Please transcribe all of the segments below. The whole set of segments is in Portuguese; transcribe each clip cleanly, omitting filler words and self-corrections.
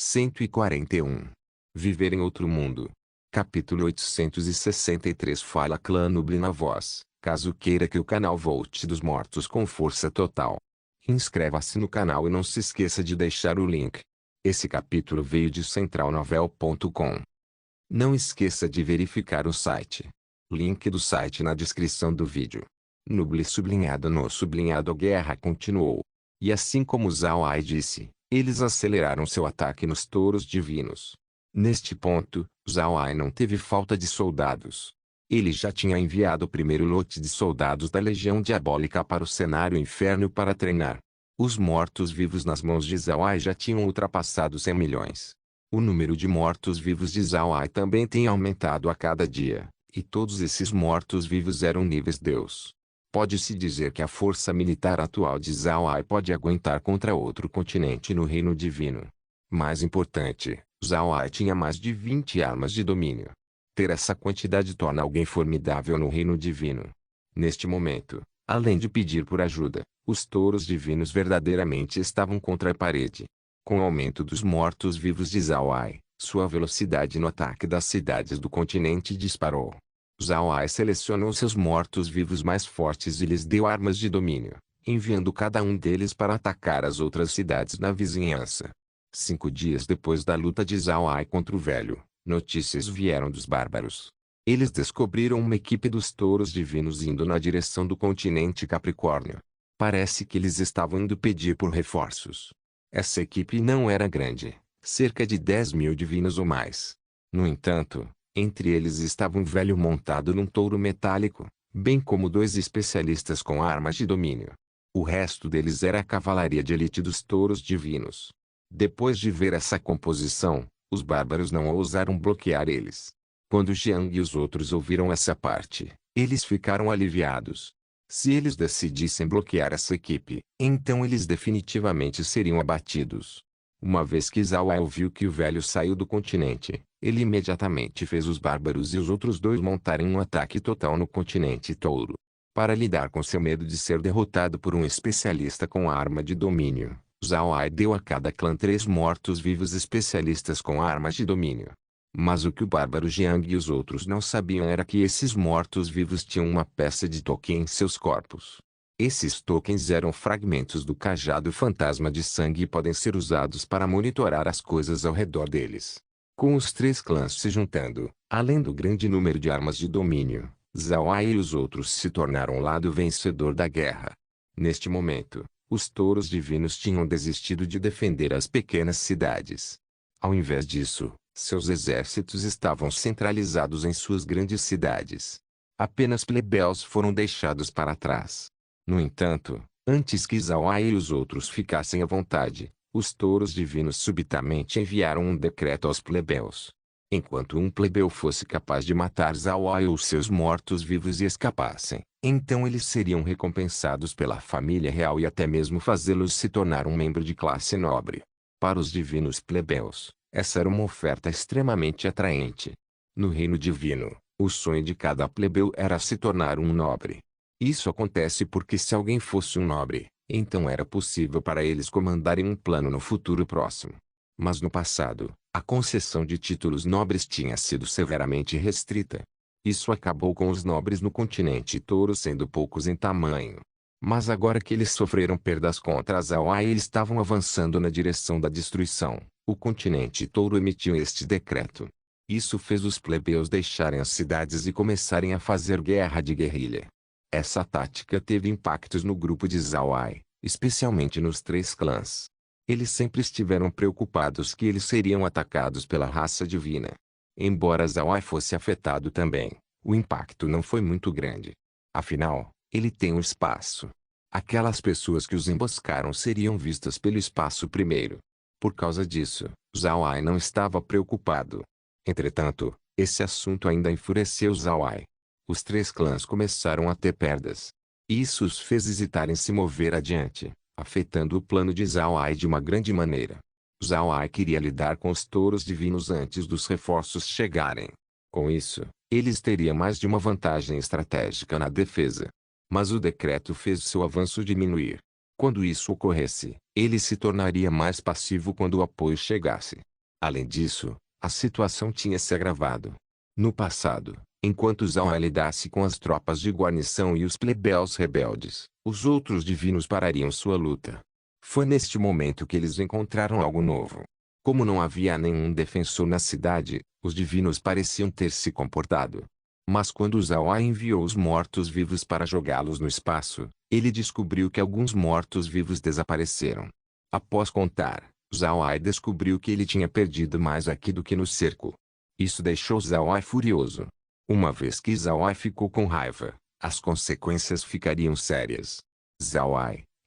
141. Viver em outro mundo. Capítulo 863. Fala Clã Nubli na voz, caso queira que o canal volte dos mortos com força total. Inscreva-se no canal e não se esqueça de deixar o link. Esse capítulo veio de centralnovel.com. Não esqueça de verificar o site. Link do site na descrição do vídeo. Nubli sublinhado no sublinhado. A guerra continuou. E assim como Zhao Ai disse, eles aceleraram seu ataque nos touros divinos. Neste ponto, Zhao Ai não teve falta de soldados. Ele já tinha enviado o primeiro lote de soldados da Legião Diabólica para o cenário Inferno para treinar. Os mortos-vivos nas mãos de Zhao Ai já tinham ultrapassado 100 milhões. O número de mortos-vivos de Zhao Ai também tem aumentado a cada dia, e todos esses mortos-vivos eram níveis Deus. Pode-se dizer que a força militar atual de Zhao Ai pode aguentar contra outro continente no reino divino. Mais importante, Zhao Ai tinha mais de 20 armas de domínio. Ter essa quantidade torna alguém formidável no reino divino. Neste momento, além de pedir por ajuda, os touros divinos verdadeiramente estavam contra a parede. Com o aumento dos mortos-vivos de Zhao Ai, sua velocidade no ataque das cidades do continente disparou. Zhao Ai selecionou seus mortos-vivos mais fortes e lhes deu armas de domínio, enviando cada um deles para atacar as outras cidades na vizinhança. 5 dias depois da luta de Zhao Ai contra o velho, notícias vieram dos bárbaros. Eles descobriram uma equipe dos touros divinos indo na direção do continente Capricórnio. Parece que eles estavam indo pedir por reforços. Essa equipe não era grande, cerca de 10 mil divinos ou mais. No entanto, entre eles estava um velho montado num touro metálico, bem como 2 especialistas com armas de domínio. O resto deles era a cavalaria de elite dos touros divinos. Depois de ver essa composição, os bárbaros não ousaram bloquear eles. Quando Jiang e os outros ouviram essa parte, eles ficaram aliviados. Se eles decidissem bloquear essa equipe, então eles definitivamente seriam abatidos. Uma vez que Zhao Ai ouviu que o velho saiu do continente, ele imediatamente fez os bárbaros e os outros 2 montarem um ataque total no continente touro. Para lidar com seu medo de ser derrotado por um especialista com arma de domínio, Zhao Ai deu a cada clã 3 mortos-vivos especialistas com armas de domínio. Mas o que o bárbaro Jiang e os outros não sabiam era que esses mortos-vivos tinham uma peça de token em seus corpos. Esses tokens eram fragmentos do cajado fantasma de sangue e podem ser usados para monitorar as coisas ao redor deles. Com os 3 clãs se juntando, além do grande número de armas de domínio, Zhao Ai e os outros se tornaram o lado vencedor da guerra. Neste momento, os touros divinos tinham desistido de defender as pequenas cidades. Ao invés disso, seus exércitos estavam centralizados em suas grandes cidades. Apenas plebeus foram deixados para trás. No entanto, antes que Zhao Ai e os outros ficassem à vontade, os touros divinos subitamente enviaram um decreto aos plebeus. Enquanto um plebeu fosse capaz de matar Zhao Ai ou seus mortos-vivos e escapassem, então eles seriam recompensados pela família real e até mesmo fazê-los se tornar um membro de classe nobre. Para os divinos plebeus, essa era uma oferta extremamente atraente. No reino divino, o sonho de cada plebeu era se tornar um nobre. Isso acontece porque se alguém fosse um nobre, então era possível para eles comandarem um plano no futuro próximo. Mas no passado, a concessão de títulos nobres tinha sido severamente restrita. Isso acabou com os nobres no continente touro sendo poucos em tamanho. Mas agora que eles sofreram perdas contra Zhao Ai e eles estavam avançando na direção da destruição, o continente touro emitiu este decreto. Isso fez os plebeus deixarem as cidades e começarem a fazer guerra de guerrilha. Essa tática teve impactos no grupo de Zhao Ai, especialmente nos 3 clãs. Eles sempre estiveram preocupados que eles seriam atacados pela raça divina. Embora Zhao Ai fosse afetado também, o impacto não foi muito grande. Afinal, ele tem um espaço. Aquelas pessoas que os emboscaram seriam vistas pelo espaço primeiro. Por causa disso, Zhao Ai não estava preocupado. Entretanto, esse assunto ainda enfureceu Zhao Ai. Os 3 clãs começaram a ter perdas. Isso os fez hesitarem em se mover adiante, afetando o plano de Zhao Ai de uma grande maneira. Zhao Ai queria lidar com os touros divinos antes dos reforços chegarem. Com isso, eles teriam mais de uma vantagem estratégica na defesa. Mas o decreto fez seu avanço diminuir. Quando isso ocorresse, ele se tornaria mais passivo quando o apoio chegasse. Além disso, a situação tinha se agravado. No passado, enquanto Zhao lidasse com as tropas de guarnição e os plebeus rebeldes, os outros divinos parariam sua luta. Foi neste momento que eles encontraram algo novo. Como não havia nenhum defensor na cidade, os divinos pareciam ter se comportado. Mas quando Zhao enviou os mortos-vivos para jogá-los no espaço, ele descobriu que alguns mortos-vivos desapareceram. Após contar, Zhao descobriu que ele tinha perdido mais aqui do que no cerco. Isso deixou Zhao furioso. Uma vez que Zhao ficou com raiva, as consequências ficariam sérias. Zhao,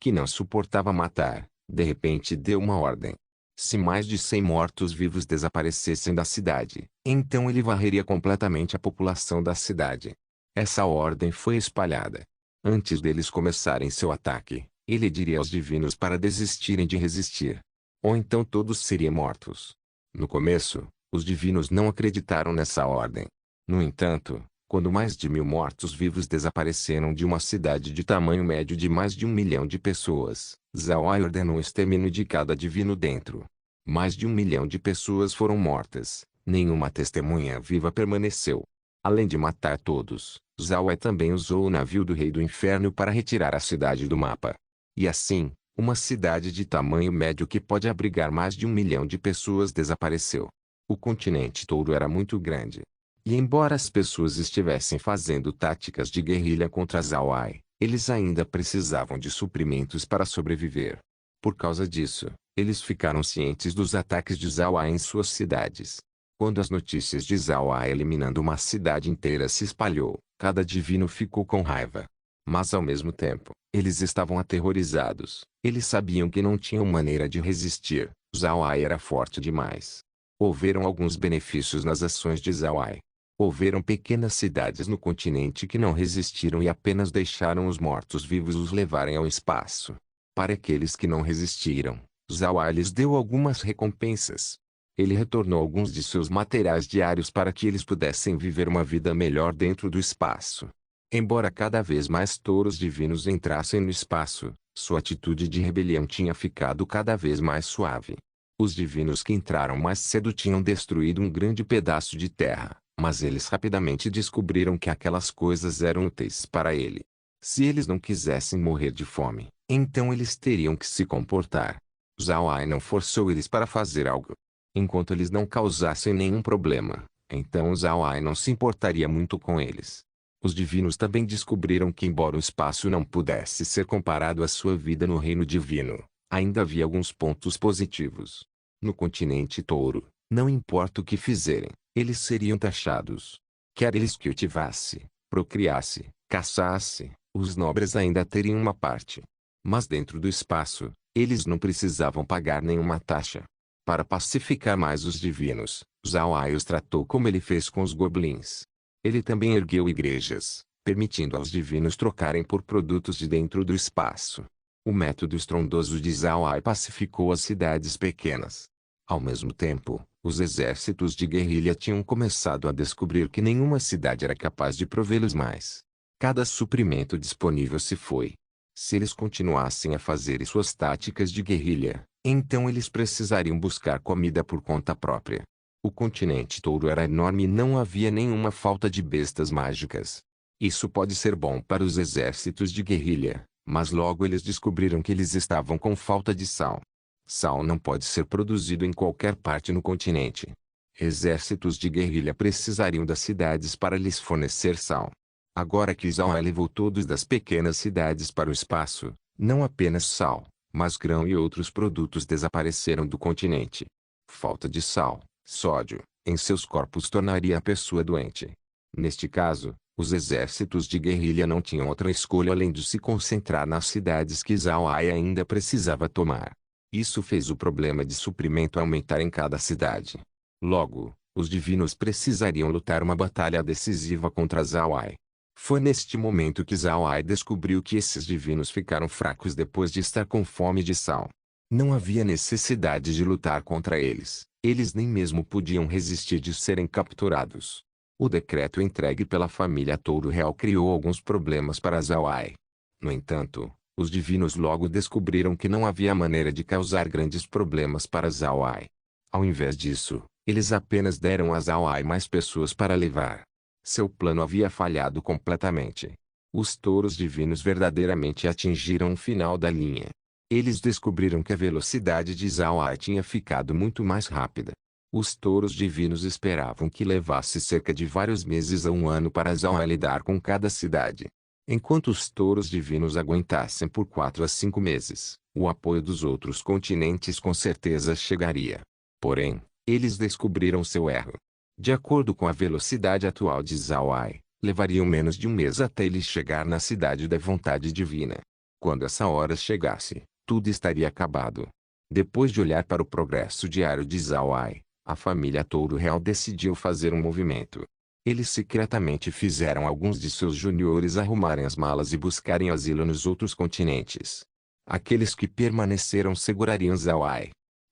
que não suportava matar, de repente deu uma ordem. Se mais de 100 mortos-vivos desaparecessem da cidade, então ele varreria completamente a população da cidade. Essa ordem foi espalhada. Antes deles começarem seu ataque, ele diria aos divinos para desistirem de resistir. Ou então todos seriam mortos. No começo, os divinos não acreditaram nessa ordem. No entanto, quando mais de 1000 mortos-vivos desapareceram de uma cidade de tamanho médio de mais de 1 milhão de pessoas, Zhao ordenou o extermínio de cada divino dentro. Mais de 1 milhão de pessoas foram mortas, nenhuma testemunha viva permaneceu. Além de matar todos, Zhao também usou o navio do Rei do Inferno para retirar a cidade do mapa. E assim, uma cidade de tamanho médio que pode abrigar mais de 1 milhão de pessoas desapareceu. O continente Touro era muito grande. E embora as pessoas estivessem fazendo táticas de guerrilha contra Zhao, eles ainda precisavam de suprimentos para sobreviver. Por causa disso, eles ficaram cientes dos ataques de Zhao em suas cidades. Quando as notícias de Zhao eliminando uma cidade inteira se espalhou, cada divino ficou com raiva. Mas ao mesmo tempo, eles estavam aterrorizados. Eles sabiam que não tinham maneira de resistir. Zhao era forte demais. Houveram alguns benefícios nas ações de Zhao. Houveram pequenas cidades no continente que não resistiram e apenas deixaram os mortos-vivos os levarem ao espaço. Para aqueles que não resistiram, Zhao lhes deu algumas recompensas. Ele retornou alguns de seus materiais diários para que eles pudessem viver uma vida melhor dentro do espaço. Embora cada vez mais touros divinos entrassem no espaço, sua atitude de rebelião tinha ficado cada vez mais suave. Os divinos que entraram mais cedo tinham destruído um grande pedaço de terra, mas eles rapidamente descobriram que aquelas coisas eram úteis para ele. Se eles não quisessem morrer de fome, então eles teriam que se comportar. Zhao não forçou eles para fazer algo. Enquanto eles não causassem nenhum problema, então Zhao não se importaria muito com eles. Os divinos também descobriram que embora o espaço não pudesse ser comparado à sua vida no reino divino, ainda havia alguns pontos positivos. No continente Touro, não importa o que fizerem, eles seriam taxados. Quer eles cultivasse, procriasse, caçasse, os nobres ainda teriam uma parte. Mas dentro do espaço, eles não precisavam pagar nenhuma taxa. Para pacificar mais os divinos, Zhao os tratou como ele fez com os goblins. Ele também ergueu igrejas, permitindo aos divinos trocarem por produtos de dentro do espaço. O método estrondoso de Zhao pacificou as cidades pequenas. Ao mesmo tempo, os exércitos de guerrilha tinham começado a descobrir que nenhuma cidade era capaz de provê-los mais. Cada suprimento disponível se foi. Se eles continuassem a fazer suas táticas de guerrilha, então eles precisariam buscar comida por conta própria. O continente Touro era enorme e não havia nenhuma falta de bestas mágicas. Isso pode ser bom para os exércitos de guerrilha, mas logo eles descobriram que eles estavam com falta de sal. Sal não pode ser produzido em qualquer parte no continente. Exércitos de guerrilha precisariam das cidades para lhes fornecer sal. Agora que Zhao levou todos das pequenas cidades para o espaço, não apenas sal, mas grão e outros produtos desapareceram do continente. Falta de sal, sódio, em seus corpos tornaria a pessoa doente. Neste caso, os exércitos de guerrilha não tinham outra escolha além de se concentrar nas cidades que Zhao ainda precisava tomar. Isso fez o problema de suprimento aumentar em cada cidade. Logo, os divinos precisariam lutar uma batalha decisiva contra Zhao. Foi neste momento que Zhao descobriu que esses divinos ficaram fracos depois de estar com fome de sal. Não havia necessidade de lutar contra eles, eles nem mesmo podiam resistir de serem capturados. O decreto entregue pela família Touro Real criou alguns problemas para Zhao. No entanto, os divinos logo descobriram que não havia maneira de causar grandes problemas para Zhao. Ao invés disso, eles apenas deram a Zhao mais pessoas para levar. Seu plano havia falhado completamente. Os touros divinos verdadeiramente atingiram o final da linha. Eles descobriram que a velocidade de Zhao tinha ficado muito mais rápida. Os touros divinos esperavam que levasse cerca de vários meses a um ano para Zhao lidar com cada cidade. Enquanto os touros divinos aguentassem por 4 a 5 meses, o apoio dos outros continentes com certeza chegaria. Porém, eles descobriram seu erro. De acordo com a velocidade atual de Zhao, levariam menos de um mês até ele chegar na cidade da vontade divina. Quando essa hora chegasse, tudo estaria acabado. Depois de olhar para o progresso diário de Zhao, a família Touro Real decidiu fazer um movimento. Eles secretamente fizeram alguns de seus juniores arrumarem as malas e buscarem asilo nos outros continentes. Aqueles que permaneceram segurariam Zhao.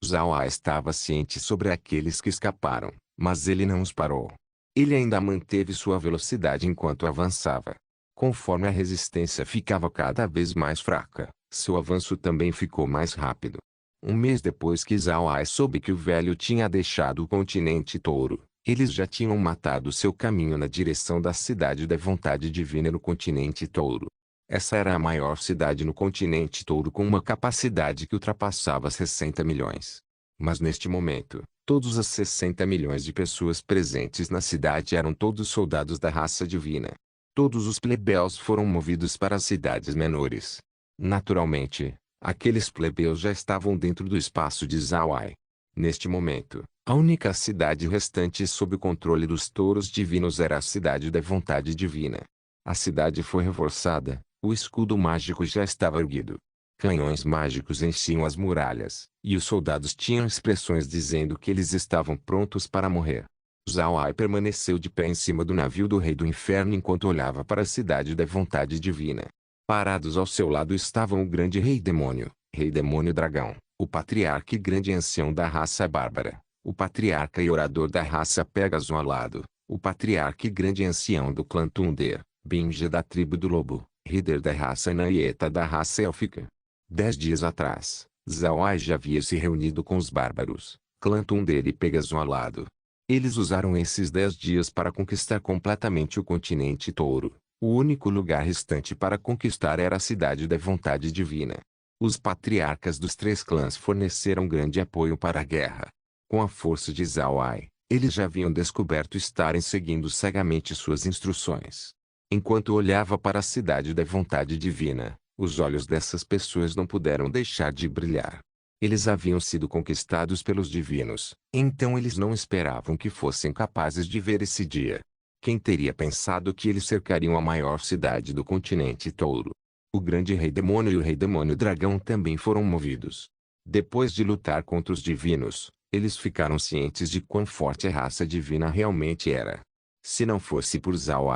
Zhao estava ciente sobre aqueles que escaparam, mas ele não os parou. Ele ainda manteve sua velocidade enquanto avançava. Conforme a resistência ficava cada vez mais fraca, seu avanço também ficou mais rápido. Um mês depois que Zhao soube que o velho tinha deixado o continente Touro, eles já tinham matado seu caminho na direção da cidade da vontade divina no continente Touro. Essa era a maior cidade no continente Touro com uma capacidade que ultrapassava 60 milhões. Mas neste momento, todos os 60 milhões de pessoas presentes na cidade eram todos soldados da raça divina. Todos os plebeus foram movidos para as cidades menores. Naturalmente, aqueles plebeus já estavam dentro do espaço de Zhao. Neste momento, a única cidade restante sob o controle dos touros divinos era a cidade da vontade divina. A cidade foi reforçada, o escudo mágico já estava erguido. Canhões mágicos enchiam as muralhas, e os soldados tinham expressões dizendo que eles estavam prontos para morrer. Zhao permaneceu de pé em cima do navio do Rei do Inferno enquanto olhava para a cidade da vontade divina. Parados ao seu lado estavam o grande Rei Demônio Dragão, o patriarca e grande ancião da raça bárbara, o patriarca e orador da raça Pegasus ao lado, o patriarca e grande ancião do clã Thunder, Binja da tribo do Lobo, líder da raça Naieta da raça élfica. 10 dias atrás, Zhao já havia se reunido com os bárbaros, clã Thunder e Pegasus ao lado. Eles usaram esses 10 dias para conquistar completamente o continente Touro. O único lugar restante para conquistar era a cidade da vontade divina. Os patriarcas dos 3 clãs forneceram grande apoio para a guerra. Com a força de Zhao, eles já haviam descoberto estarem seguindo cegamente suas instruções. Enquanto olhava para a cidade da vontade divina, os olhos dessas pessoas não puderam deixar de brilhar. Eles haviam sido conquistados pelos divinos, então eles não esperavam que fossem capazes de ver esse dia. Quem teria pensado que eles cercariam a maior cidade do continente Touro? O grande Rei Demônio e o Rei Demônio Dragão também foram movidos. Depois de lutar contra os divinos, eles ficaram cientes de quão forte a raça divina realmente era. Se não fosse por Zhao,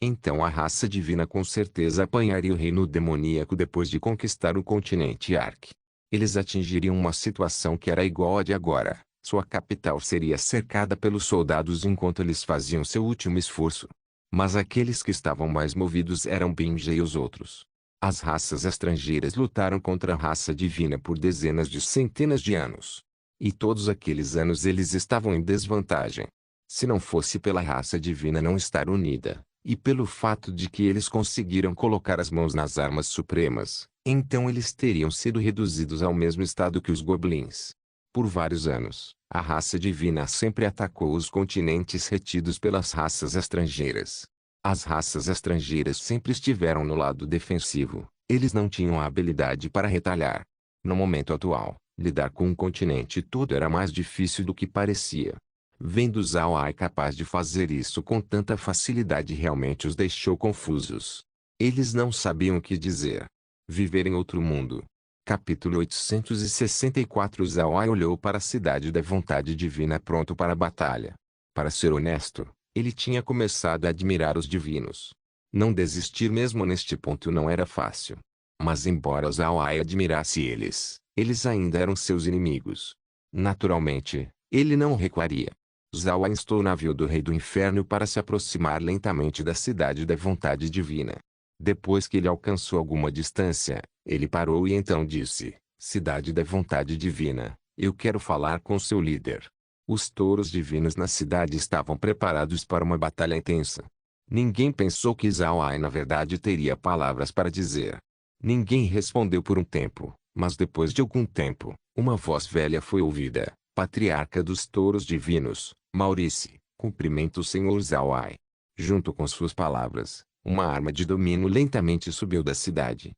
então a raça divina com certeza apanharia o reino demoníaco depois de conquistar o continente Ark. Eles atingiriam uma situação que era igual à de agora. Sua capital seria cercada pelos soldados enquanto eles faziam seu último esforço. Mas aqueles que estavam mais movidos eram Binja e os outros. As raças estrangeiras lutaram contra a raça divina por dezenas de centenas de anos. E todos aqueles anos eles estavam em desvantagem. Se não fosse pela raça divina não estar unida, e pelo fato de que eles conseguiram colocar as mãos nas armas supremas, então eles teriam sido reduzidos ao mesmo estado que os goblins. Por vários anos, a raça divina sempre atacou os continentes retidos pelas raças estrangeiras. As raças estrangeiras sempre estiveram no lado defensivo, eles não tinham a habilidade para retalhar. No momento atual, lidar com um continente todo era mais difícil do que parecia. Vendo Zhao capaz de fazer isso com tanta facilidade realmente os deixou confusos. Eles não sabiam o que dizer. Viver em outro mundo. Capítulo 864 Zhao olhou para a cidade da vontade divina pronto para a batalha. Para ser honesto, ele tinha começado a admirar os divinos. Não desistir mesmo neste ponto não era fácil. Mas embora Zhao admirasse eles ainda eram seus inimigos. Naturalmente, ele não recuaria. Zhao instou o navio do Rei do Inferno para se aproximar lentamente da cidade da vontade divina. Depois que ele alcançou alguma distância, ele parou e então disse, Cidade da vontade divina, Eu quero falar com seu líder. Os touros divinos na cidade estavam preparados para uma batalha intensa. Ninguém pensou que Zhao Ai na verdade teria palavras para dizer. Ninguém respondeu por um tempo, mas depois de algum tempo, uma voz velha foi ouvida. Patriarca dos touros divinos, Maurice, cumprimenta o Senhor Zhao Ai. Junto com suas palavras, uma arma de domínio lentamente subiu da cidade.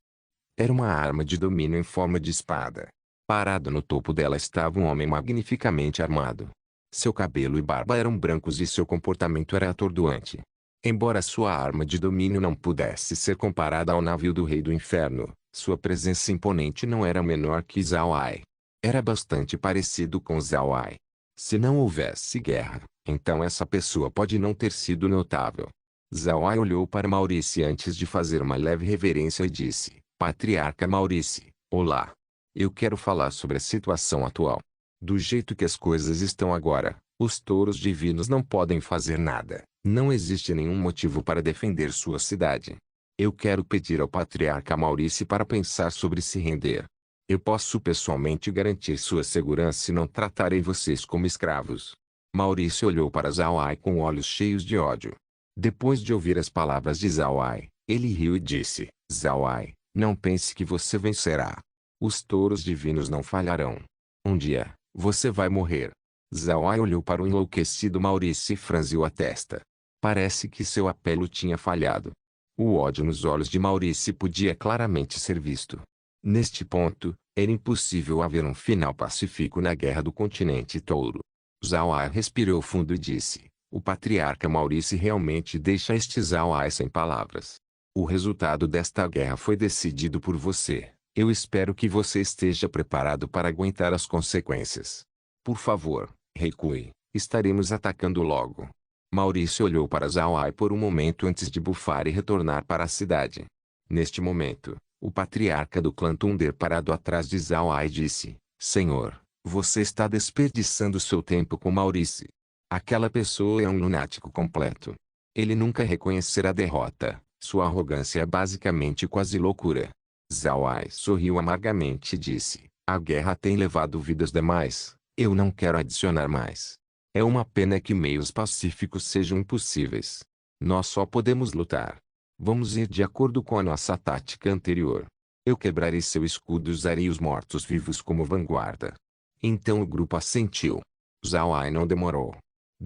Era uma arma de domínio em forma de espada. Parado no topo dela estava um homem magnificamente armado. Seu cabelo e barba eram brancos e seu comportamento era atordoante. Embora sua arma de domínio não pudesse ser comparada ao navio do Rei do Inferno, sua presença imponente não era menor que Zhao Ai. Era bastante parecido com Zhao Ai. Se não houvesse guerra, então essa pessoa pode não ter sido notável. Zhao Ai olhou para Maurice antes de fazer uma leve reverência e disse: Patriarca Maurice, olá. Eu quero falar sobre a situação atual. Do jeito que as coisas estão agora, os touros divinos não podem fazer nada. Não existe nenhum motivo para defender sua cidade. Eu quero pedir ao Patriarca Maurice para pensar sobre se render. Eu posso pessoalmente garantir sua segurança e não tratarei vocês como escravos. Maurice olhou para Zhao Ai com olhos cheios de ódio. Depois de ouvir as palavras de Zhao Ai, ele riu e disse: Zhao Ai, não pense que você vencerá. Os touros divinos não falharão. Um dia, você vai morrer. Zhao Ai olhou para o enlouquecido Maurice e franziu a testa. Parece que seu apelo tinha falhado. O ódio nos olhos de Maurice podia claramente ser visto. Neste ponto, era impossível haver um final pacífico na guerra do continente touro. Zhao Ai respirou fundo e disse: o patriarca Maurice realmente deixa este Zhao Ai sem palavras. O resultado desta guerra foi decidido por você. Eu espero que você esteja preparado para aguentar as consequências. Por favor, recue. Estaremos atacando logo. Maurice olhou para Zhao Ai por um momento antes de bufar e retornar para a cidade. Neste momento, o patriarca do clã Thunder parado atrás de Zhao Ai disse: Senhor, você está desperdiçando seu tempo com Maurice. Aquela pessoa é um lunático completo. Ele nunca reconhecerá a derrota. Sua arrogância é basicamente quase loucura. Zhao Ai sorriu amargamente e disse: a guerra tem levado vidas demais. Eu não quero adicionar mais. É uma pena que meios pacíficos sejam impossíveis. Nós só podemos lutar. Vamos ir de acordo com a nossa tática anterior. Eu quebrarei seu escudo e usarei os mortos-vivos como vanguarda. Então o grupo assentiu. Zhao Ai não demorou.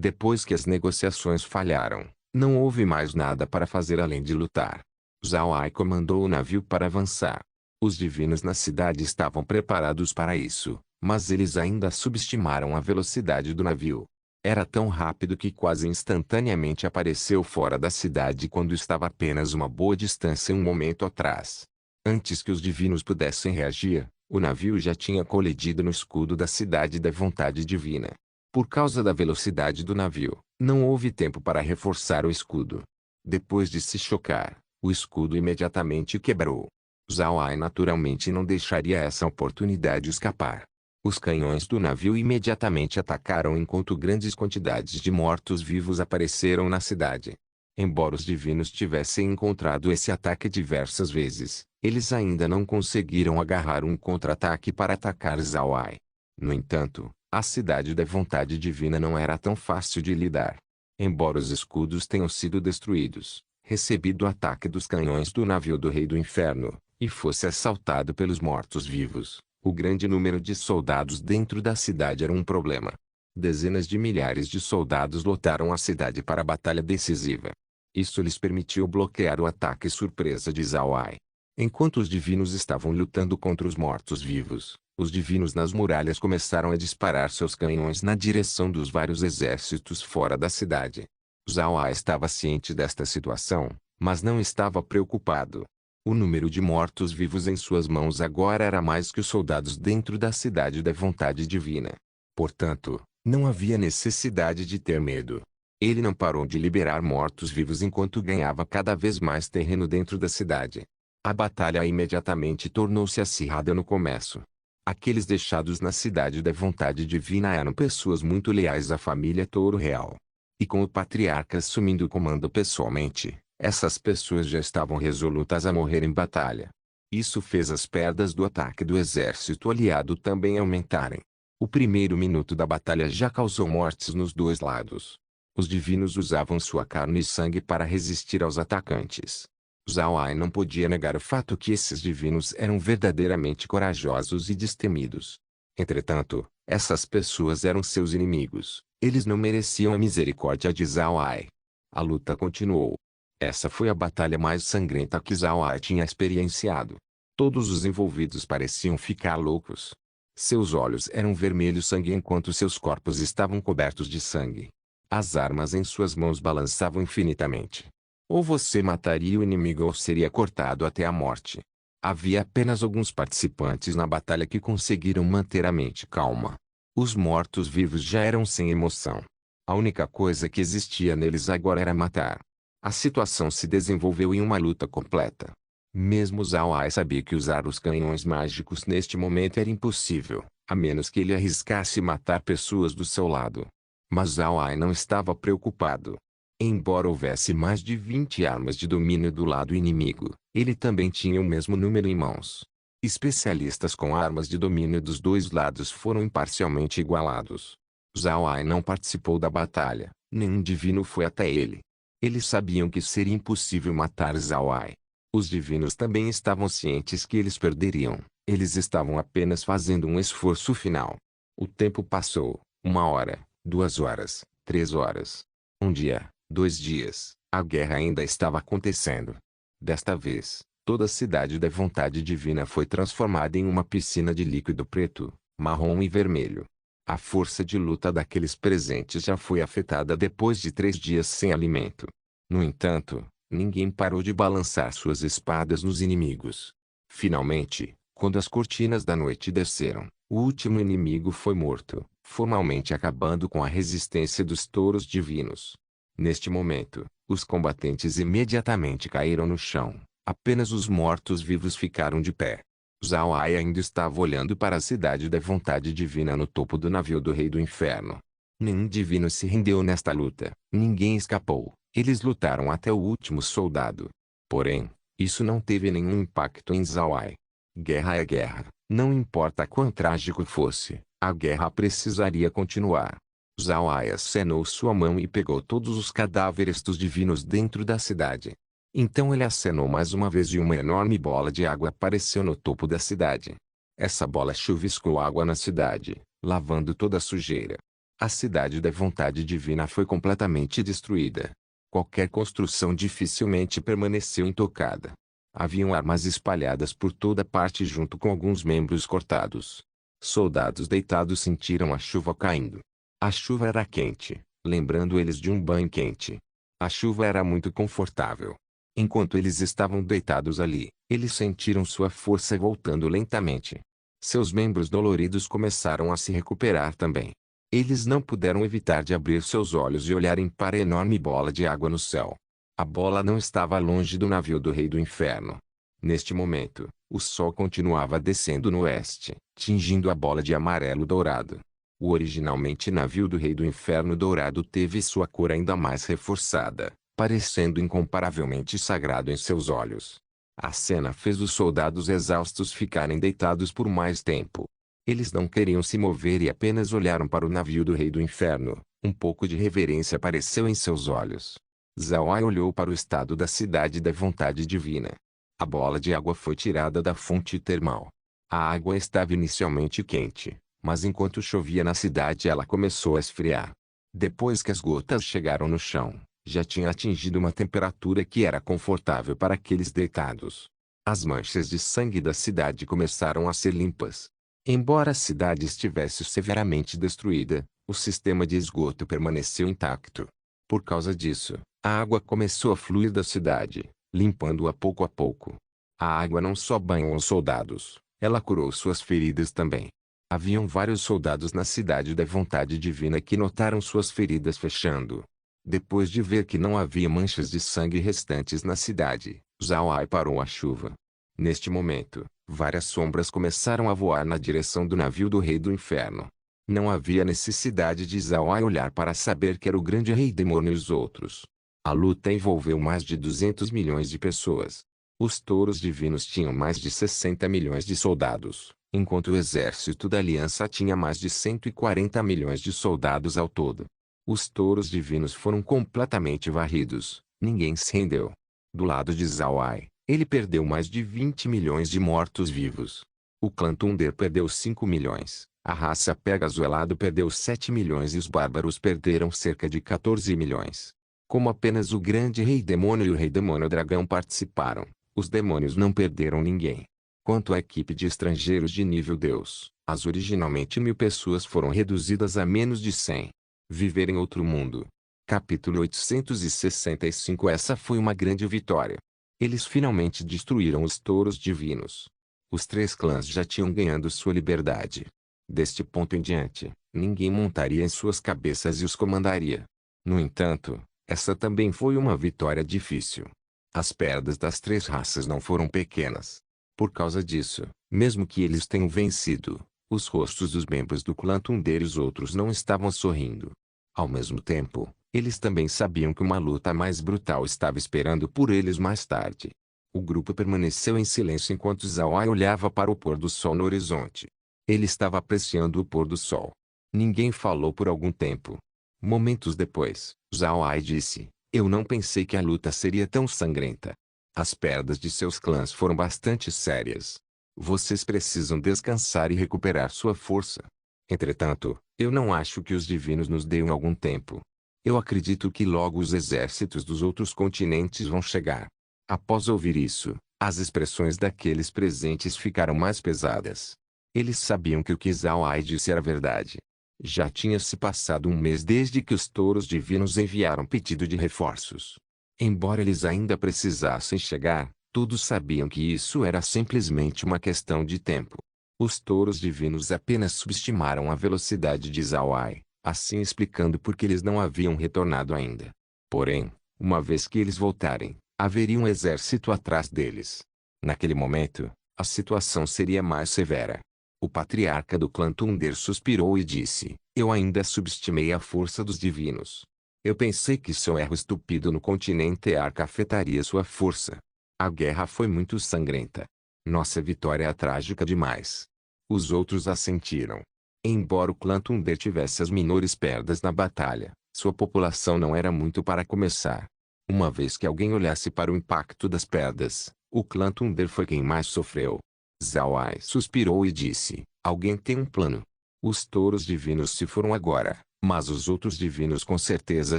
Depois que as negociações falharam, não houve mais nada para fazer além de lutar. Zhao Ai comandou o navio para avançar. Os divinos na cidade estavam preparados para isso, mas eles ainda subestimaram a velocidade do navio. Era tão rápido que quase instantaneamente apareceu fora da cidade quando estava apenas uma boa distância um momento atrás. Antes que os divinos pudessem reagir, o navio já tinha colidido no escudo da cidade da vontade divina. Por causa da velocidade do navio, não houve tempo para reforçar o escudo. Depois de se chocar, o escudo imediatamente quebrou. Zhao Ai naturalmente não deixaria essa oportunidade escapar. Os canhões do navio imediatamente atacaram enquanto grandes quantidades de mortos-vivos apareceram na cidade. Embora os divinos tivessem encontrado esse ataque diversas vezes, eles ainda não conseguiram agarrar um contra-ataque para atacar Zhao Ai. No entanto, a cidade da vontade divina não era tão fácil de lidar. Embora os escudos tenham sido destruídos, recebido o ataque dos canhões do navio do Rei do Inferno, e fosse assaltado pelos mortos-vivos, o grande número de soldados dentro da cidade era um problema. Dezenas de milhares de soldados lotaram a cidade para a batalha decisiva. Isso lhes permitiu bloquear o ataque surpresa de Zhao Ai. Enquanto os divinos estavam lutando contra os mortos-vivos, os divinos nas muralhas começaram a disparar seus canhões na direção dos vários exércitos fora da cidade. Zhao Ai estava ciente desta situação, mas não estava preocupado. O número de mortos-vivos em suas mãos agora era mais que os soldados dentro da cidade da vontade divina. Portanto, não havia necessidade de ter medo. Ele não parou de liberar mortos-vivos enquanto ganhava cada vez mais terreno dentro da cidade. A batalha imediatamente tornou-se acirrada no começo. Aqueles deixados na cidade da vontade divina eram pessoas muito leais à família Touro Real. E com o patriarca assumindo o comando pessoalmente, essas pessoas já estavam resolutas a morrer em batalha. Isso fez as perdas do ataque do exército aliado também aumentarem. O primeiro minuto da batalha já causou mortes nos dois lados. Os divinos usavam sua carne e sangue para resistir aos atacantes. Zhao Ai não podia negar o fato que esses divinos eram verdadeiramente corajosos e destemidos. Entretanto, essas pessoas eram seus inimigos. Eles não mereciam a misericórdia de Zhao Ai. A luta continuou. Essa foi a batalha mais sangrenta que Zhao Ai tinha experienciado. Todos os envolvidos pareciam ficar loucos. Seus olhos eram vermelho sangue enquanto seus corpos estavam cobertos de sangue. As armas em suas mãos balançavam infinitamente. Ou você mataria o inimigo ou seria cortado até a morte. Havia apenas alguns participantes na batalha que conseguiram manter a mente calma. Os mortos-vivos já eram sem emoção. A única coisa que existia neles agora era matar. A situação se desenvolveu em uma luta completa. Mesmo Zhao Ai sabia que usar os canhões mágicos neste momento era impossível, a menos que ele arriscasse matar pessoas do seu lado. Mas Zhao Ai não estava preocupado. Embora houvesse mais de 20 armas de domínio do lado inimigo, ele também tinha o mesmo número em mãos. Especialistas com armas de domínio dos dois lados foram imparcialmente igualados. Zhao Ai não participou da batalha, nenhum divino foi até ele. Eles sabiam que seria impossível matar Zhao Ai. Os divinos também estavam cientes que eles perderiam. Eles estavam apenas fazendo um esforço final. O tempo passou. 1 hora, 2 horas, 3 horas. Um dia, 2 dias. A guerra ainda estava acontecendo. Desta vez, toda a cidade da vontade divina foi transformada em uma piscina de líquido preto, marrom e vermelho. A força de luta daqueles presentes já foi afetada depois de 3 dias sem alimento. No entanto, ninguém parou de balançar suas espadas nos inimigos. Finalmente, quando as cortinas da noite desceram, o último inimigo foi morto, formalmente acabando com a resistência dos touros divinos. Neste momento, os combatentes imediatamente caíram no chão. Apenas os mortos-vivos ficaram de pé. Zhao Ai ainda estava olhando para a cidade da vontade divina no topo do navio do Rei do Inferno. Nenhum divino se rendeu nesta luta. Ninguém escapou. Eles lutaram até o último soldado. Porém, isso não teve nenhum impacto em Zhao Ai. Guerra é guerra. Não importa quão trágico fosse, a guerra precisaria continuar. Zhao Ai acenou sua mão e pegou todos os cadáveres dos divinos dentro da cidade. Então ele acenou mais uma vez e uma enorme bola de água apareceu no topo da cidade. Essa bola chuviscou água na cidade, lavando toda a sujeira. A cidade da vontade divina foi completamente destruída. Qualquer construção dificilmente permaneceu intocada. Haviam armas espalhadas por toda parte junto com alguns membros cortados. Soldados deitados sentiram a chuva caindo. A chuva era quente, lembrando eles de um banho quente. A chuva era muito confortável. Enquanto eles estavam deitados ali, eles sentiram sua força voltando lentamente. Seus membros doloridos começaram a se recuperar também. Eles não puderam evitar de abrir seus olhos e olharem para a enorme bola de água no céu. A bola não estava longe do navio do Rei do Inferno. Neste momento, o sol continuava descendo no oeste, tingindo a bola de amarelo dourado. O originalmente navio do Rei do Inferno dourado teve sua cor ainda mais reforçada, parecendo incomparavelmente sagrado em seus olhos. A cena fez os soldados exaustos ficarem deitados por mais tempo. Eles não queriam se mover e apenas olharam para o navio do Rei do Inferno. Um pouco de reverência apareceu em seus olhos. Zhao Ai olhou para o estado da cidade da vontade divina. A bola de água foi tirada da fonte termal. A água estava inicialmente quente, mas enquanto chovia na cidade ela começou a esfriar. Depois que as gotas chegaram no chão, já tinha atingido uma temperatura que era confortável para aqueles deitados. As manchas de sangue da cidade começaram a ser limpas. Embora a cidade estivesse severamente destruída, o sistema de esgoto permaneceu intacto. Por causa disso, a água começou a fluir da cidade, limpando-a pouco a pouco. A água não só banhou os soldados, ela curou suas feridas também. Haviam vários soldados na cidade da vontade divina que notaram suas feridas fechando. Depois de ver que não havia manchas de sangue restantes na cidade, Zhao Ai parou a chuva. Neste momento, várias sombras começaram a voar na direção do navio do Rei do Inferno. Não havia necessidade de Zhao Ai olhar para saber que era o grande rei demônio e os outros. A luta envolveu mais de 200 milhões de pessoas. Os touros divinos tinham mais de 60 milhões de soldados. enquanto o exército da Aliança tinha mais de 140 milhões de soldados ao todo. Os touros divinos foram completamente varridos, ninguém se rendeu. Do lado de Zhao Ai, ele perdeu mais de 20 milhões de mortos-vivos. O clã Thunder perdeu 5 milhões, a raça Pegasus perdeu 7 milhões e os bárbaros perderam cerca de 14 milhões. Como apenas o grande rei demônio e o rei demônio dragão participaram, os demônios não perderam ninguém. Quanto à equipe de estrangeiros de nível Deus, as originalmente 1000 pessoas foram reduzidas a menos de 100. Viver em outro mundo. Capítulo 865. Essa foi uma grande vitória. Eles finalmente destruíram os touros divinos. Os 3 clãs já tinham ganhado sua liberdade. Deste ponto em diante, ninguém montaria em suas cabeças e os comandaria. No entanto, essa também foi uma vitória difícil. As perdas das 3 raças não foram pequenas. Por causa disso, mesmo que eles tenham vencido, os rostos dos membros do clã Thunder e os outros não estavam sorrindo. Ao mesmo tempo, eles também sabiam que uma luta mais brutal estava esperando por eles mais tarde. O grupo permaneceu em silêncio enquanto Zhao Ai olhava para o pôr do sol no horizonte. Ele estava apreciando o pôr do sol. Ninguém falou por algum tempo. Momentos depois, Zhao Ai disse: "Eu não pensei que a luta seria tão sangrenta. As perdas de seus clãs foram bastante sérias. Vocês precisam descansar e recuperar sua força. Entretanto, eu não acho que os divinos nos deem algum tempo. Eu acredito que logo os exércitos dos outros continentes vão chegar." Após ouvir isso, as expressões daqueles presentes ficaram mais pesadas. Eles sabiam que o que Zhao Ai disse era verdade. Já tinha se passado um mês desde que os touros divinos enviaram pedido de reforços. Embora eles ainda precisassem chegar, todos sabiam que isso era simplesmente uma questão de tempo. Os touros divinos apenas subestimaram a velocidade de Zhao Ai, assim explicando por que eles não haviam retornado ainda. Porém, uma vez que eles voltarem, haveria um exército atrás deles. Naquele momento, a situação seria mais severa. O patriarca do clã Thunder suspirou e disse: "Eu ainda subestimei a força dos divinos. Eu pensei que seu erro estúpido no continente Arca afetaria sua força. A guerra foi muito sangrenta. Nossa vitória é trágica demais." Os outros assentiram. Embora o clã Thunder tivesse as menores perdas na batalha, sua população não era muito para começar. Uma vez que alguém olhasse para o impacto das perdas, o clã Thunder foi quem mais sofreu. Zhao Ai suspirou e disse: "Alguém tem um plano. Os touros divinos se foram agora, mas os outros divinos com certeza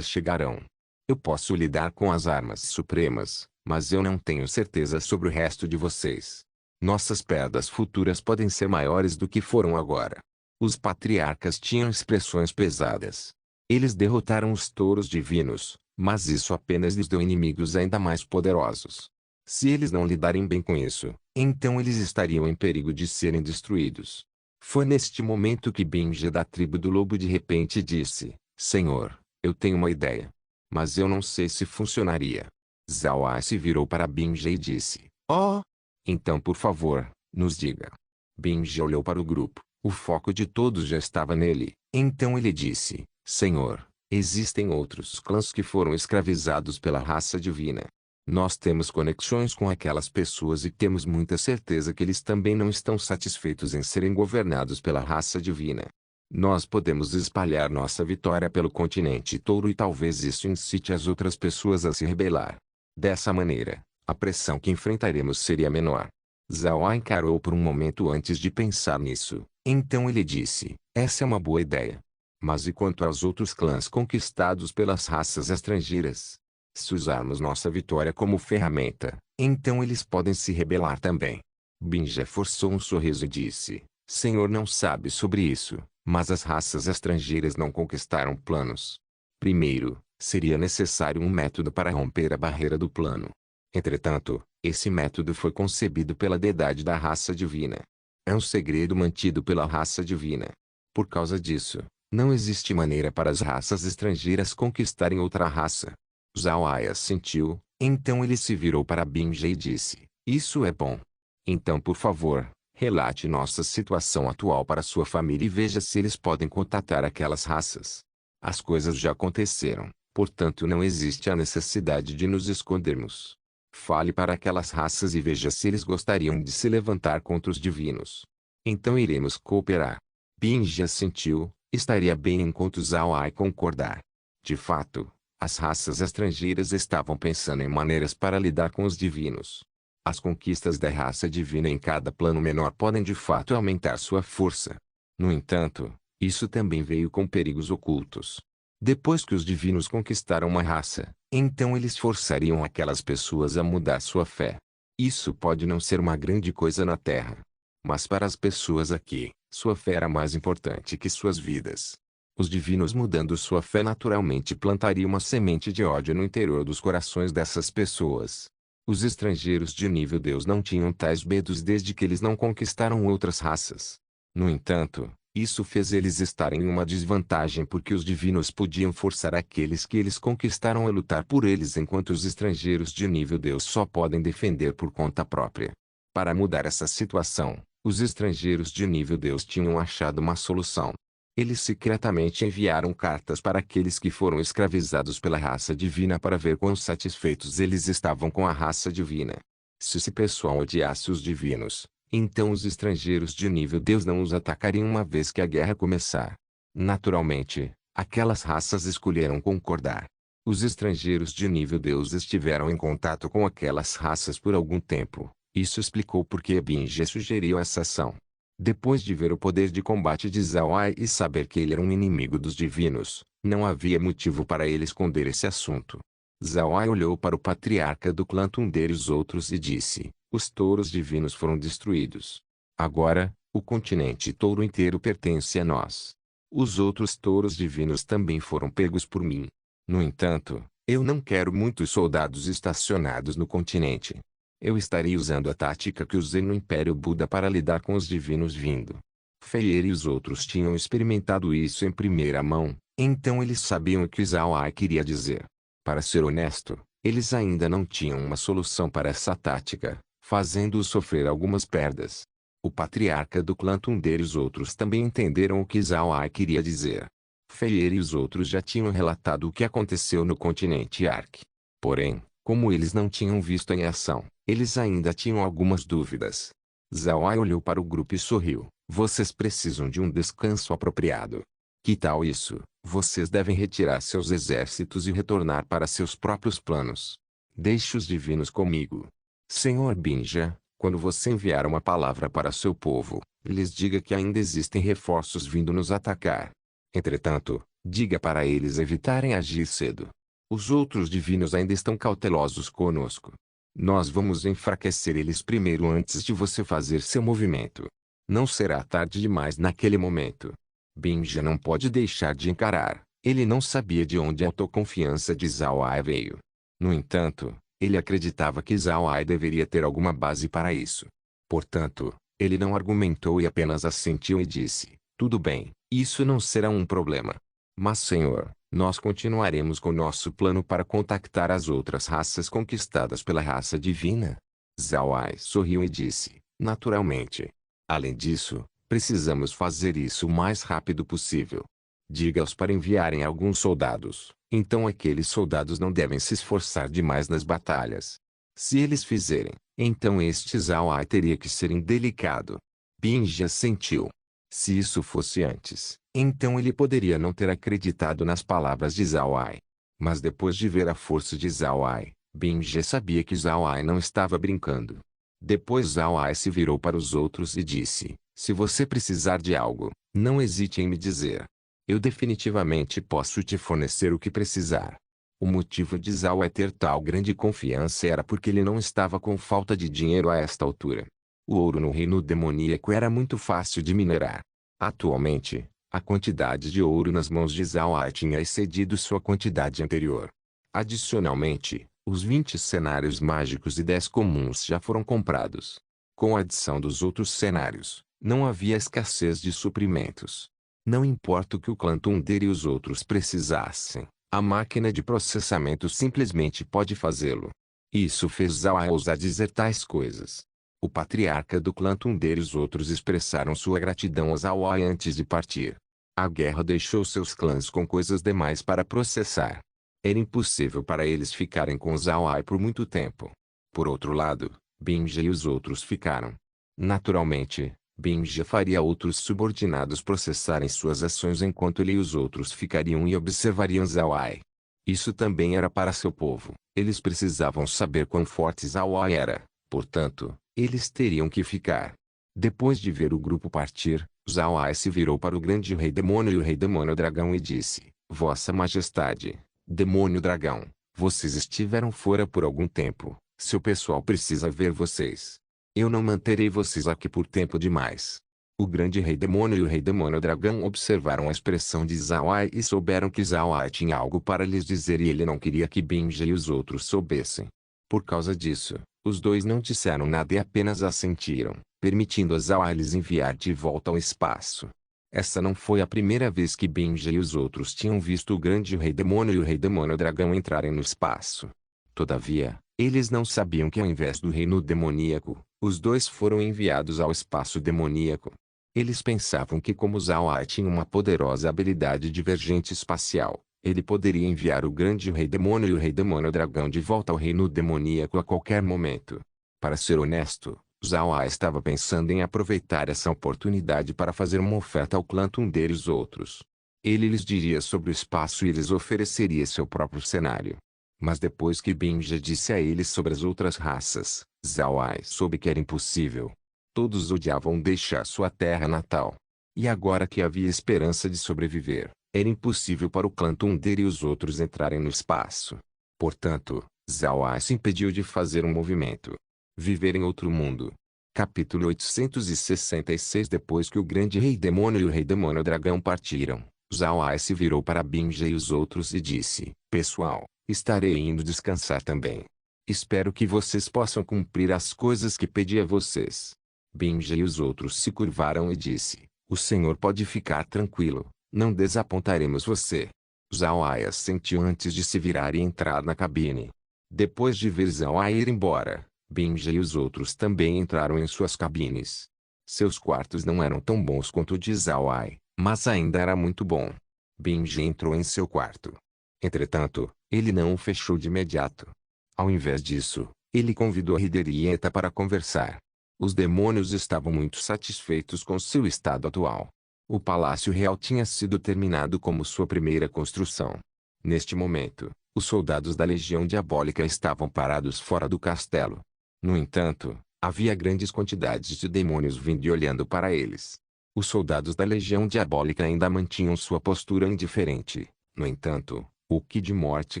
chegarão. Eu posso lidar com as armas supremas, mas eu não tenho certeza sobre o resto de vocês. Nossas perdas futuras podem ser maiores do que foram agora." Os patriarcas tinham expressões pesadas. Eles derrotaram os touros divinos, mas isso apenas lhes deu inimigos ainda mais poderosos. Se eles não lidarem bem com isso, então eles estariam em perigo de serem destruídos. Foi neste momento que Binge da tribo do lobo de repente disse: "Senhor, eu tenho uma ideia. Mas eu não sei se funcionaria." Zhao Ai se virou para Binge e disse: "Oh! Então por favor, nos diga." Binge olhou para o grupo. O foco de todos já estava nele. Então ele disse: "Senhor, existem outros clãs que foram escravizados pela raça divina. Nós temos conexões com aquelas pessoas e temos muita certeza que eles também não estão satisfeitos em serem governados pela raça divina. Nós podemos espalhar nossa vitória pelo continente touro e talvez isso incite as outras pessoas a se rebelar. Dessa maneira, a pressão que enfrentaremos seria menor." Zhao Ai encarou por um momento antes de pensar nisso. Então ele disse: "Essa é uma boa ideia. Mas e quanto aos outros clãs conquistados pelas raças estrangeiras? Se usarmos nossa vitória como ferramenta, então eles podem se rebelar também." Binge forçou um sorriso e disse: "Senhor não sabe sobre isso, mas as raças estrangeiras não conquistaram planos. Primeiro, seria necessário um método para romper a barreira do plano. Entretanto, esse método foi concebido pela deidade da raça divina. É um segredo mantido pela raça divina. Por causa disso, não existe maneira para as raças estrangeiras conquistarem outra raça." Zhao Ai assentiu, então ele se virou para Binge e disse: "Isso é bom. Então por favor, relate nossa situação atual para sua família e veja se eles podem contatar aquelas raças. As coisas já aconteceram, portanto não existe a necessidade de nos escondermos. Fale para aquelas raças e veja se eles gostariam de se levantar contra os divinos." Então iremos cooperar. Binge assentiu, estaria bem enquanto Zhao Ai concordar. De fato, as raças estrangeiras estavam pensando em maneiras para lidar com os divinos. As conquistas da raça divina em cada plano menor podem de fato aumentar sua força. No entanto, isso também veio com perigos ocultos. Depois que os divinos conquistaram uma raça, então eles forçariam aquelas pessoas a mudar sua fé. Isso pode não ser uma grande coisa na Terra. Mas para as pessoas aqui, sua fé era mais importante que suas vidas. Os divinos mudando sua fé naturalmente plantariam uma semente de ódio no interior dos corações dessas pessoas. Os estrangeiros de nível Deus não tinham tais medos desde que eles não conquistaram outras raças. No entanto, isso fez eles estarem em uma desvantagem porque os divinos podiam forçar aqueles que eles conquistaram a lutar por eles enquanto os estrangeiros de nível Deus só podem defender por conta própria. Para mudar essa situação, os estrangeiros de nível Deus tinham achado uma solução. Eles secretamente enviaram cartas para aqueles que foram escravizados pela raça divina para ver quão satisfeitos eles estavam com a raça divina. Se esse pessoal odiasse os divinos, então os estrangeiros de nível Deus não os atacariam uma vez que a guerra começar. Naturalmente, aquelas raças escolheram concordar. Os estrangeiros de nível Deus estiveram em contato com aquelas raças por algum tempo. Isso explicou por que Binge sugeriu essa ação. Depois de ver o poder de combate de Zhao Ai e saber que ele era um inimigo dos divinos, não havia motivo para ele esconder esse assunto. Zhao Ai olhou para o patriarca do clã Thunder e os outros e disse: os touros divinos foram destruídos. Agora, o continente touro inteiro pertence a nós. Os outros touros divinos também foram pegos por mim. No entanto, eu não quero muitos soldados estacionados no continente. Eu estaria usando a tática que usei no Império Buda para lidar com os divinos vindo. Feier e os outros tinham experimentado isso em primeira mão, então eles sabiam o que Zhao Ai queria dizer. Para ser honesto, eles ainda não tinham uma solução para essa tática, fazendo-os sofrer algumas perdas. O patriarca do clã Thunder e os outros também entenderam o que Zhao Ai queria dizer. Feier e os outros já tinham relatado o que aconteceu no continente Ark. Porém, como eles não tinham visto em ação, eles ainda tinham algumas dúvidas. Zhao Ai olhou para o grupo e sorriu. Vocês precisam de um descanso apropriado. Que tal isso? Vocês devem retirar seus exércitos e retornar para seus próprios planos. Deixe os divinos comigo. Senhor Binja, quando você enviar uma palavra para seu povo, lhes diga que ainda existem reforços vindo nos atacar. Entretanto, diga para eles evitarem agir cedo. Os outros divinos ainda estão cautelosos conosco. Nós vamos enfraquecer eles primeiro antes de você fazer seu movimento. Não será tarde demais naquele momento. Binja não pode deixar de encarar. Ele não sabia de onde a autoconfiança de Zhao Ai veio. No entanto, ele acreditava que Zhao Ai deveria ter alguma base para isso. Portanto, ele não argumentou e apenas assentiu e disse: tudo bem, isso não será um problema. Mas senhor, nós continuaremos com nosso plano para contactar as outras raças conquistadas pela raça divina. Zhao Ai sorriu e disse: naturalmente. Além disso, precisamos fazer isso o mais rápido possível. Diga-os para enviarem alguns soldados, então aqueles soldados não devem se esforçar demais nas batalhas. Se eles fizerem, então este Zhao Ai teria que ser indelicado. Binja assentiu. Se isso fosse antes, então ele poderia não ter acreditado nas palavras de Zhao Ai. Mas depois de ver a força de Zhao Ai, Binja sabia que Zhao Ai não estava brincando. Depois Zhao Ai se virou para os outros e disse: se você precisar de algo, não hesite em me dizer. Eu definitivamente posso te fornecer o que precisar. O motivo de Zhao Ai ter tal grande confiança era porque ele não estava com falta de dinheiro a esta altura. O ouro no reino demoníaco era muito fácil de minerar. Atualmente, a quantidade de ouro nas mãos de Zhao Ai tinha excedido sua quantidade anterior. Adicionalmente, os 20 cenários mágicos e 10 comuns já foram comprados. Com a adição dos outros cenários, não havia escassez de suprimentos. Não importa o que o clã Thunder e os outros precisassem, a máquina de processamento simplesmente pode fazê-lo. Isso fez Zhao Ai ousar dizer tais coisas. O patriarca do clã Thunder e os outros expressaram sua gratidão a Zhao Ai antes de partir. A guerra deixou seus clãs com coisas demais para processar. Era impossível para eles ficarem com Zhao Ai por muito tempo. Por outro lado, Binja e os outros ficaram. Naturalmente, Benja faria outros subordinados processarem suas ações enquanto ele e os outros ficariam e observariam Zhao Ai. Isso também era para seu povo. Eles precisavam saber quão forte Zhao Ai era. Portanto, eles teriam que ficar. Depois de ver o grupo partir, Zhao Ai se virou para o grande rei demônio e o rei demônio dragão e disse: Vossa Majestade, demônio dragão, vocês estiveram fora por algum tempo. Seu pessoal precisa ver vocês. Eu não manterei vocês aqui por tempo demais. O grande rei demônio e o rei demônio dragão observaram a expressão de Zhao Ai e souberam que Zhao Ai tinha algo para lhes dizer e ele não queria que Benja e os outros soubessem. Por causa disso, os dois não disseram nada e apenas assentiram, permitindo a Zhao Ai lhes enviar de volta ao espaço. Essa não foi a primeira vez que Benja e os outros tinham visto o grande rei demônio e o rei demônio dragão entrarem no espaço. Todavia, eles não sabiam que ao invés do reino demoníaco, os dois foram enviados ao espaço demoníaco. Eles pensavam que como Zhao Ai tinha uma poderosa habilidade divergente espacial, ele poderia enviar o grande rei demônio e o rei demônio dragão de volta ao reino demoníaco a qualquer momento. Para ser honesto, Zhao Ai estava pensando em aproveitar essa oportunidade para fazer uma oferta ao clã Thunder e os outros. Ele lhes diria sobre o espaço e lhes ofereceria seu próprio cenário. Mas depois que Benja disse a eles sobre as outras raças, Zhao Ai soube que era impossível. Todos odiavam deixar sua terra natal. E agora que havia esperança de sobreviver, era impossível para o clã Thunder e os outros entrarem no espaço. Portanto, Zhao Ai se impediu de fazer um movimento. Viver em outro mundo. Capítulo 866. Depois que o grande rei demônio e o rei demônio dragão partiram, Zhao Ai se virou para Benja e os outros e disse: Pessoal, estarei indo descansar também. Espero que vocês possam cumprir as coisas que pedi a vocês. Benja e os outros se curvaram e disse: O senhor pode ficar tranquilo, não desapontaremos você. Zhao Ai assentiu antes de se virar e entrar na cabine. Depois de ver Zhao Ai ir embora, Benja e os outros também entraram em suas cabines. Seus quartos não eram tão bons quanto o de Zhao Ai, mas ainda era muito bom. Benja entrou em seu quarto. Entretanto, ele não o fechou de imediato. Ao invés disso, ele convidou Hideri e Eta para conversar. Os demônios estavam muito satisfeitos com seu estado atual. O Palácio Real tinha sido terminado como sua primeira construção. Neste momento, os soldados da Legião Diabólica estavam parados fora do castelo. No entanto, havia grandes quantidades de demônios vindo e olhando para eles. Os soldados da Legião Diabólica ainda mantinham sua postura indiferente. No entanto, o ki de morte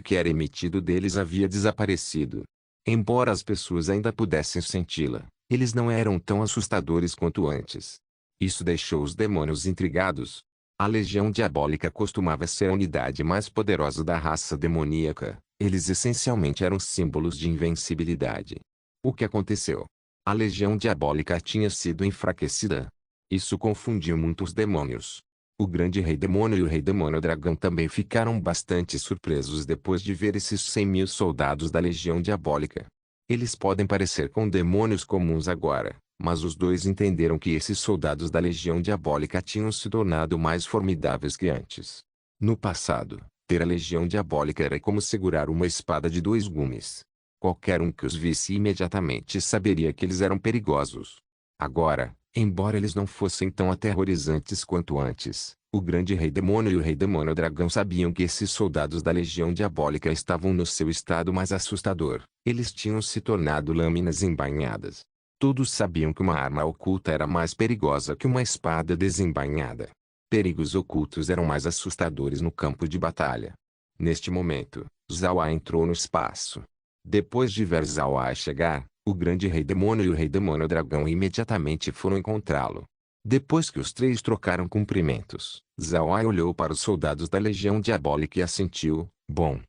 que era emitido deles havia desaparecido. Embora as pessoas ainda pudessem senti-la, eles não eram tão assustadores quanto antes. Isso deixou os demônios intrigados. A Legião Diabólica costumava ser a unidade mais poderosa da raça demoníaca. Eles essencialmente eram símbolos de invencibilidade. O que aconteceu? A Legião Diabólica tinha sido enfraquecida. Isso confundiu muitos demônios. O grande rei demônio e o rei demônio dragão também ficaram bastante surpresos depois de ver esses 100.000 soldados da Legião Diabólica. Eles podem parecer com demônios comuns agora, mas os dois entenderam que esses soldados da Legião Diabólica tinham se tornado mais formidáveis que antes. No passado, ter a Legião Diabólica era como segurar uma espada de dois gumes. Qualquer um que os visse imediatamente saberia que eles eram perigosos. Agora, embora eles não fossem tão aterrorizantes quanto antes, o grande rei demônio e o rei demônio dragão sabiam que esses soldados da Legião Diabólica estavam no seu estado mais assustador. Eles tinham se tornado lâminas embainhadas. Todos sabiam que uma arma oculta era mais perigosa que uma espada desembainhada. Perigos ocultos eram mais assustadores no campo de batalha. Neste momento, Zhao Ai entrou no espaço. Depois de ver Zhao Ai chegar, o grande rei demônio e o rei demônio dragão imediatamente foram encontrá-lo. Depois que os três trocaram cumprimentos, Zhao Ai olhou para os soldados da Legião Diabólica e assentiu: Bom.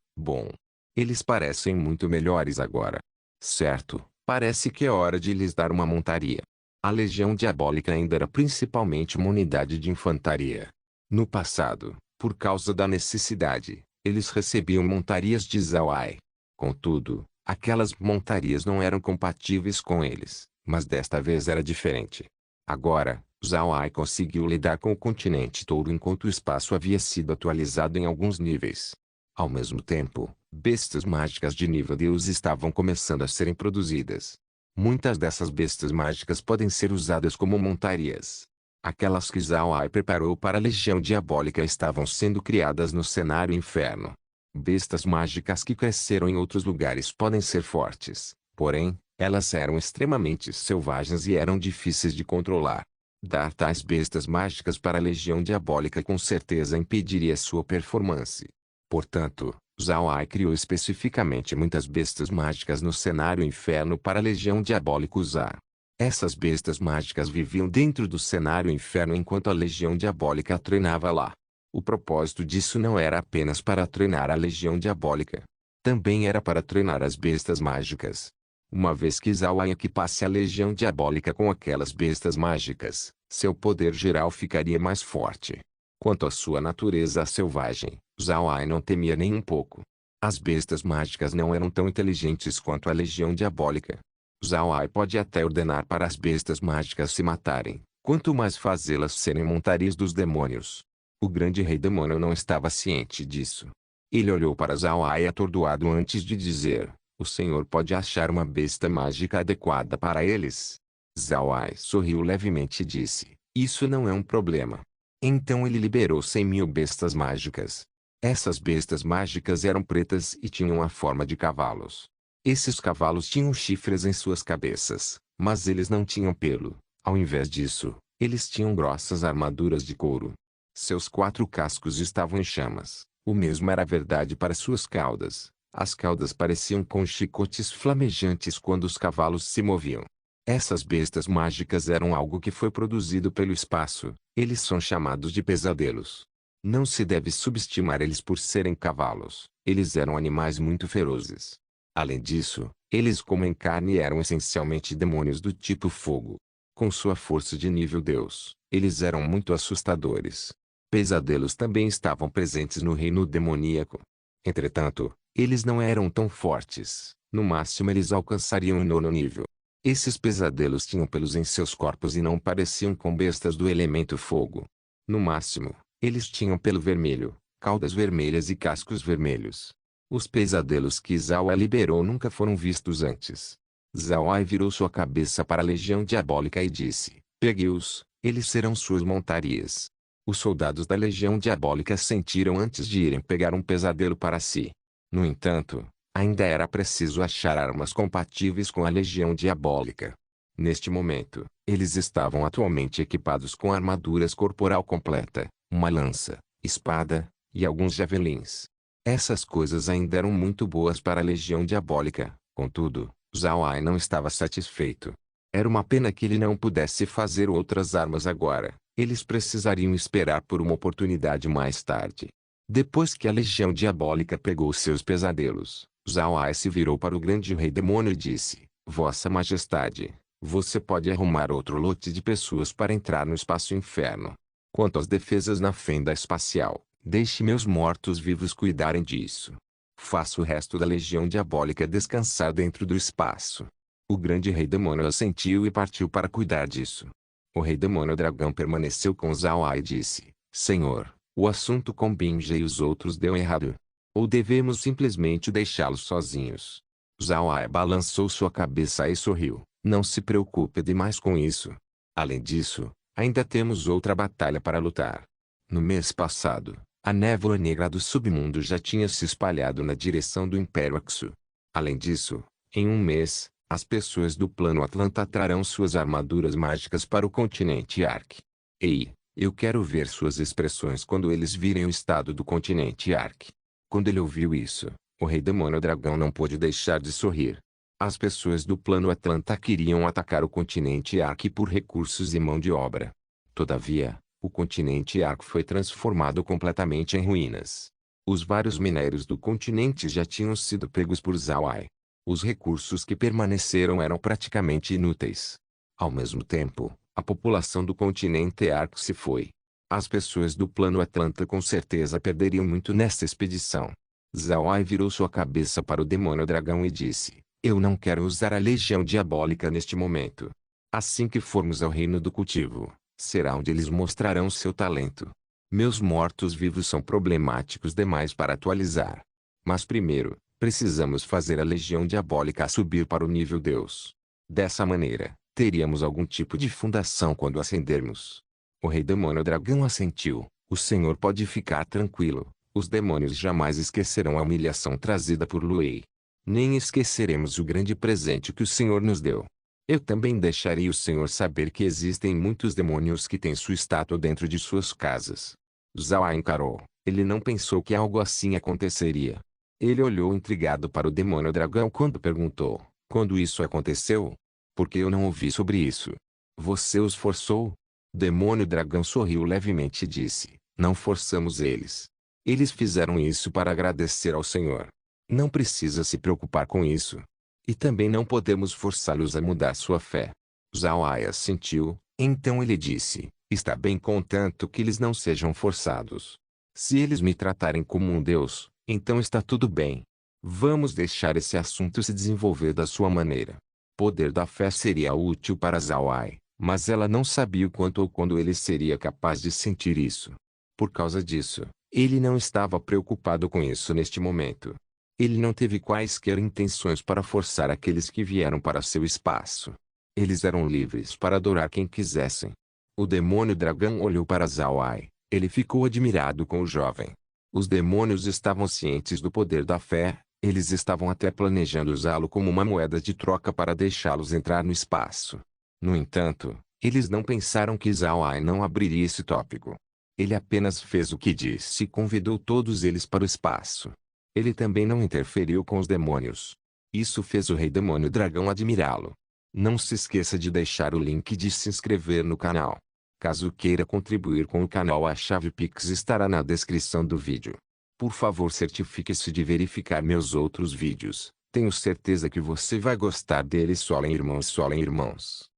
Eles parecem muito melhores agora. Certo, parece que é hora de lhes dar uma montaria. A Legião Diabólica ainda era principalmente uma unidade de infantaria. No passado, por causa da necessidade, eles recebiam montarias de Zhao Ai. Contudo, aquelas montarias não eram compatíveis com eles, mas desta vez era diferente. Agora, Zhao Ai conseguiu lidar com o continente todo enquanto o espaço havia sido atualizado em alguns níveis. Ao mesmo tempo, bestas mágicas de nível Deus estavam começando a serem produzidas. Muitas dessas bestas mágicas podem ser usadas como montarias. Aquelas que Zhao Ai preparou para a Legião Diabólica estavam sendo criadas no cenário inferno. Bestas mágicas que cresceram em outros lugares podem ser fortes, porém, elas eram extremamente selvagens e eram difíceis de controlar. Dar tais bestas mágicas para a Legião Diabólica com certeza impediria sua performance. Portanto, Zhao Ai criou especificamente muitas bestas mágicas no cenário inferno para a Legião Diabólica usar. Essas bestas mágicas viviam dentro do cenário inferno enquanto a Legião Diabólica treinava lá. O propósito disso não era apenas para treinar a Legião Diabólica. Também era para treinar as bestas mágicas. Uma vez que Zhao Ai equipasse a Legião Diabólica com aquelas bestas mágicas, seu poder geral ficaria mais forte. Quanto à sua natureza selvagem, Zhao Ai não temia nem um pouco. As bestas mágicas não eram tão inteligentes quanto a Legião Diabólica. Zhao Ai pode até ordenar para as bestas mágicas se matarem, quanto mais fazê-las serem montarias dos demônios. O grande rei demônio não estava ciente disso. Ele olhou para Zhao Ai atordoado antes de dizer: o senhor pode achar uma besta mágica adequada para eles? Zhao Ai sorriu levemente e disse: isso não é um problema. Então ele liberou 100.000 bestas mágicas. Essas bestas mágicas eram pretas e tinham a forma de cavalos. Esses cavalos tinham chifres em suas cabeças, mas eles não tinham pelo. Ao invés disso, eles tinham grossas armaduras de couro. Seus 4 cascos estavam em chamas. O mesmo era verdade para suas caudas. As caudas pareciam com chicotes flamejantes quando os cavalos se moviam. Essas bestas mágicas eram algo que foi produzido pelo espaço. Eles são chamados de pesadelos. Não se deve subestimar eles por serem cavalos. Eles eram animais muito ferozes. Além disso, eles comem carne e eram essencialmente demônios do tipo fogo. Com sua força de nível Deus, eles eram muito assustadores. Pesadelos também estavam presentes no reino demoníaco. Entretanto, eles não eram tão fortes. No máximo eles alcançariam o 9º nível. Esses pesadelos tinham pelos em seus corpos e não pareciam com bestas do elemento fogo. No máximo, eles tinham pelo vermelho, caudas vermelhas e cascos vermelhos. Os pesadelos que Zhao Ai liberou nunca foram vistos antes. Zhao Ai virou sua cabeça para a Legião Diabólica e disse: pegue-os, eles serão suas montarias. Os soldados da Legião Diabólica sentiram antes de irem pegar um pesadelo para si. No entanto, ainda era preciso achar armas compatíveis com a Legião Diabólica. Neste momento, eles estavam atualmente equipados com armaduras corporal completa, uma lança, espada, e alguns javelins. Essas coisas ainda eram muito boas para a Legião Diabólica, contudo, Zhao Ai não estava satisfeito. Era uma pena que ele não pudesse fazer outras armas agora. Eles precisariam esperar por uma oportunidade mais tarde. Depois que a Legião Diabólica pegou seus pesadelos, Zhao Ai se virou para o grande rei demônio e disse: Vossa Majestade, você pode arrumar outro lote de pessoas para entrar no espaço inferno. Quanto às defesas na fenda espacial, deixe meus mortos-vivos cuidarem disso. Faça o resto da Legião Diabólica descansar dentro do espaço. O grande rei demônio assentiu e partiu para cuidar disso. O rei demônio dragão permaneceu com Zhao Ai e disse: Senhor, o assunto com Binja e os outros deu errado. Ou devemos simplesmente deixá-los sozinhos? Zhao Ai balançou sua cabeça e sorriu: Não se preocupe demais com isso. Além disso, ainda temos outra batalha para lutar. No mês passado, a névoa negra do submundo já tinha se espalhado na direção do Império Axu. Além disso, em um mês, as pessoas do plano Atlanta trarão suas armaduras mágicas para o continente Ark. Ei, eu quero ver suas expressões quando eles virem o estado do continente Ark. Quando ele ouviu isso, o rei demônio dragão não pôde deixar de sorrir. As pessoas do plano Atlanta queriam atacar o continente Ark por recursos e mão de obra. Todavia, o continente Ark foi transformado completamente em ruínas. Os vários minérios do continente já tinham sido pegos por Zhao Ai. Os recursos que permaneceram eram praticamente inúteis. Ao mesmo tempo, a população do continente Ark se foi. As pessoas do plano Atlanta com certeza perderiam muito nesta expedição. Zhao Ai virou sua cabeça para o demônio dragão e disse: Eu não quero usar a Legião Diabólica neste momento. Assim que formos ao reino do cultivo, será onde eles mostrarão seu talento. Meus mortos-vivos são problemáticos demais para atualizar. Mas primeiro, precisamos fazer a Legião Diabólica subir para o nível Deus. Dessa maneira, teríamos algum tipo de fundação quando ascendermos. O rei demônio dragão assentiu. O Senhor pode ficar tranquilo. Os demônios jamais esquecerão a humilhação trazida por Luei. Nem esqueceremos o grande presente que o Senhor nos deu. Eu também deixarei o Senhor saber que existem muitos demônios que têm sua estátua dentro de suas casas. Zhao encarou. Ele não pensou que algo assim aconteceria. Ele olhou intrigado para o demônio dragão quando perguntou: quando isso aconteceu? Porque eu não ouvi sobre isso. Você os forçou? Demônio dragão sorriu levemente e disse: não forçamos eles. Eles fizeram isso para agradecer ao Senhor. Não precisa se preocupar com isso. E também não podemos forçá-los a mudar sua fé. Zhao Ai assentiu, então ele disse: está bem contanto que eles não sejam forçados. Se eles me tratarem como um deus, então está tudo bem. Vamos deixar esse assunto se desenvolver da sua maneira. Poder da fé seria útil para Zhao Ai, mas ela não sabia o quanto ou quando ele seria capaz de sentir isso. Por causa disso, ele não estava preocupado com isso neste momento. Ele não teve quaisquer intenções para forçar aqueles que vieram para seu espaço. Eles eram livres para adorar quem quisessem. O demônio dragão olhou para Zhao Ai. Ele ficou admirado com o jovem. Os demônios estavam cientes do poder da fé. Eles estavam até planejando usá-lo como uma moeda de troca para deixá-los entrar no espaço. No entanto, eles não pensaram que Zhao Ai não abriria esse tópico. Ele apenas fez o que disse e convidou todos eles para o espaço. Ele também não interferiu com os demônios. Isso fez o rei demônio dragão admirá-lo. Não se esqueça de deixar o link de se inscrever no canal. Caso queira contribuir com o canal, a chave Pix estará na descrição do vídeo. Por favor, certifique-se de verificar meus outros vídeos. Tenho certeza que você vai gostar deles. Solem irmãos, solem irmãos.